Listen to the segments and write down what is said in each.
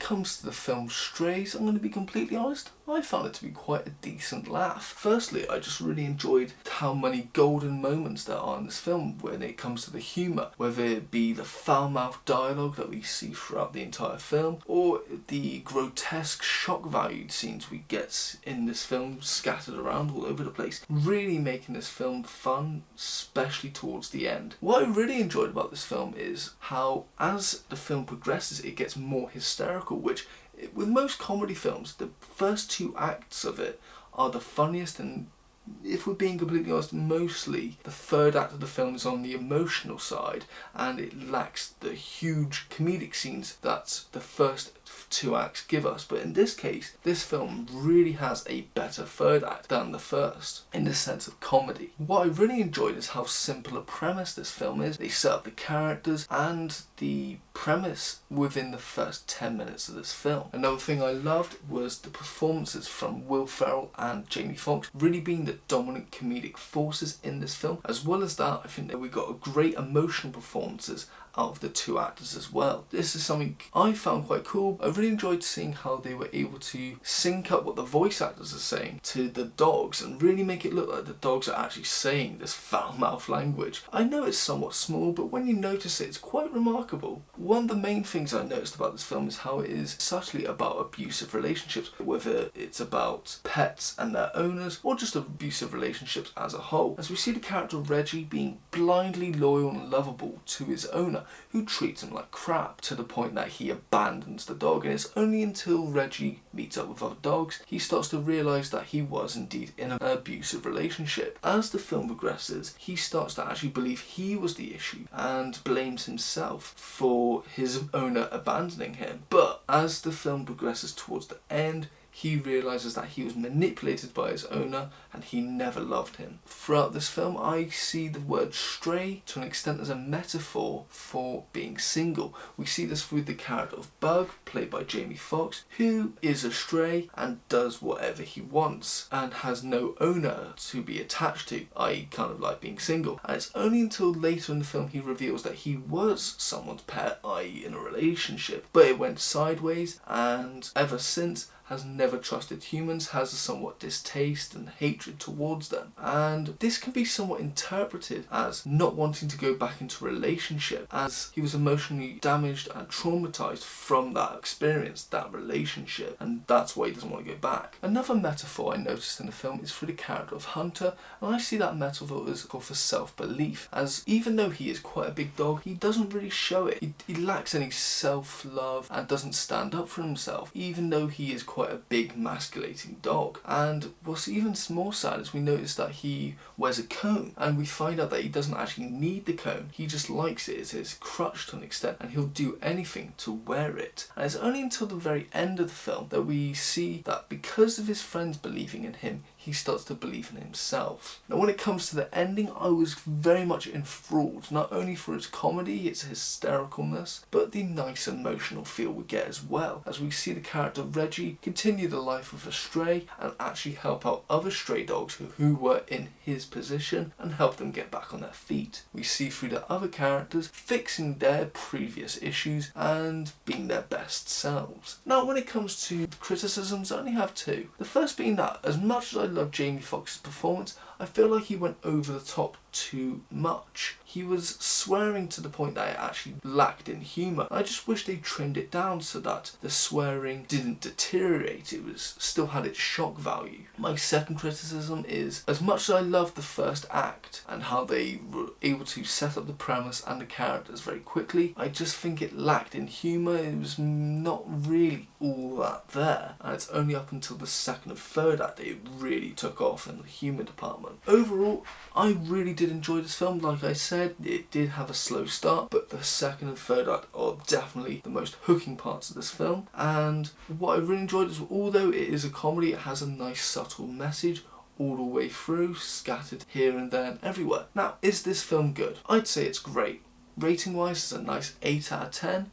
comes to the film Strays, I'm going to be completely honest, I found it to be quite a decent laugh. Firstly, I just really enjoyed how many golden moments there are in this film when it comes to the humour, whether it be the foul-mouthed dialogue that we see throughout the entire film, or the grotesque shock valued scenes we get in this film scattered around all over the place, really making this film fun, especially towards the end. What I really enjoyed about this film is how, as the film progresses, it gets more hysterical, which with most comedy films, the first two acts of it are the funniest, and if we're being completely honest, mostly the third act of the film is on the emotional side, and it lacks the huge comedic scenes that the first two acts give us. But in this case, this film really has a better third act than the first in the sense of comedy. What I really enjoyed is how simple a premise this film is. They set up the characters and the premise within the first 10 minutes of this film. Another thing I loved was the performances from Will Ferrell and Jamie Foxx really being the dominant comedic forces in this film. As well as that, I think that we got great emotional performances out of the two actors as well. This is something I found quite cool. I really enjoyed seeing how they were able to sync up what the voice actors are saying to the dogs and really make it look like the dogs are actually saying this foul-mouthed language. I know it's somewhat small, but when you notice it, it's quite remarkable. One of the main things I noticed about this film is how it is subtly about abusive relationships, whether it's about pets and their owners or just abusive relationships as a whole. As we see the character Reggie being blindly loyal and lovable to his owner, who treats him like crap to the point that he abandons the dog, and it's only until Reggie meets up with other dogs he starts to realise that he was indeed in an abusive relationship. As the film progresses, he starts to actually believe he was the issue and blames himself for his owner abandoning him. But as the film progresses towards the end, he realises that he was manipulated by his owner and he never loved him. Throughout this film, I see the word stray to an extent as a metaphor for being single. We see this through the character of Bug, played by Jamie Foxx, who is a stray and does whatever he wants and has no owner to be attached to, i.e. kind of like being single. And it's only until later in the film he reveals that he was someone's pet, i.e. in a relationship, but it went sideways, and ever since has never trusted humans, has a somewhat distaste and hatred towards them. And this can be somewhat interpreted as not wanting to go back into a relationship, as he was emotionally damaged and traumatized from that experience, that relationship, and that's why he doesn't want to go back. Another metaphor I noticed in the film is for the character of Hunter, and I see that metaphor as for self-belief, as even though he is quite a big dog, he doesn't really show it. He lacks any self-love and doesn't stand up for himself, even though he is quite a big masculating dog. And what's even more sad is we notice that he wears a comb, and we find out that he doesn't actually need the comb, he just likes it as his crutch to an extent, and he'll do anything to wear it. And it's only until the very end of the film that we see that because of his friends believing in him, he starts to believe in himself. Now when it comes to the ending, I was very much enthralled, not only for its comedy, its hystericalness, but the nice emotional feel we get as well, as we see the character Reggie continue the life of a stray and actually help out other stray dogs who were in his position and help them get back on their feet. We see through the other characters fixing their previous issues and being their best selves. Now when it comes to criticisms, I only have two. The first being that as much as I love Jamie Foxx's performance, I feel like he went over the top too much. He was swearing to the point that it actually lacked in humour. I just wish they trimmed it down so that the swearing didn't deteriorate, it was still had its shock value. My second criticism is, as much as I love the first act and how they were able to set up the premise and the characters very quickly, I just think it lacked in humour. It was not really all that there, and it's only up until the second and third act that it really took off in the humour department. Overall, I really did enjoy this film. Like I said, it did have a slow start, but the second and third act are definitely the most hooking parts of this film. And what I really enjoyed is, although it is a comedy, it has a nice subtle message all the way through, scattered here and there and everywhere. Now, is this film good? I'd say it's great. Rating wise, it's a nice 8 out of 10.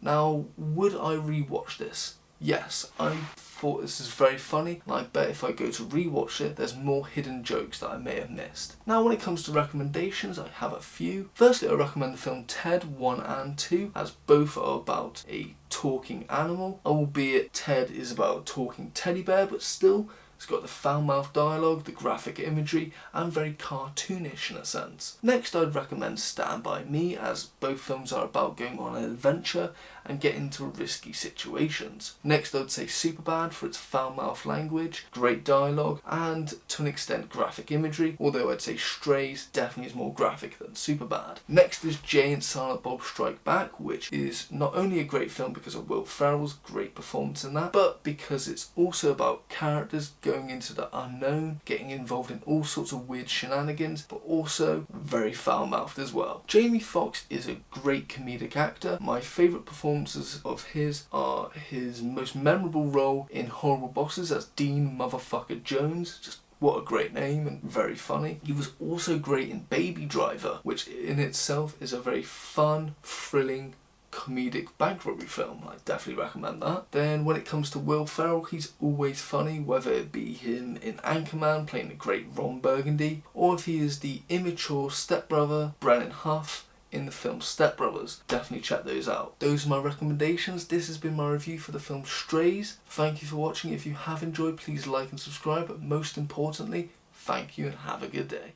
Now, would I rewatch this? Yes, I thought this is very funny, and I bet if I go to rewatch it, there's more hidden jokes that I may have missed. Now when it comes to recommendations, I have a few. Firstly, I recommend the film Ted 1 and 2, as both are about a talking animal, albeit Ted is about a talking teddy bear, but still, it's got the foul-mouthed dialogue, the graphic imagery, and very cartoonish in a sense. Next, I'd recommend Stand By Me, as both films are about going on an adventure and getting into risky situations. Next, I'd say Superbad for its foul-mouthed language, great dialogue, and to an extent graphic imagery, although I'd say Strays definitely is more graphic than Superbad. Next is Jay and Silent Bob Strike Back, which is not only a great film because of Will Ferrell's great performance in that, but because it's also about characters going into the unknown, getting involved in all sorts of weird shenanigans, but also very foul-mouthed as well. Jamie Foxx is a great comedic actor. My favourite performances of his are his most memorable role in Horrible Bosses as Dean Motherfucker Jones. Just what a great name, and very funny. He was also great in Baby Driver, which in itself is a very fun, thrilling, comedic bank robbery film. I definitely recommend that. Then when it comes to Will Ferrell, he's always funny, whether it be him in Anchorman playing the great Ron Burgundy, or if he is the immature stepbrother Brennan Huff in the film Step Brothers. Definitely check those out. Those are my recommendations. This has been my review for the film Strays. Thank you for watching. If you have enjoyed, please like and subscribe, but most importantly, thank you and have a good day.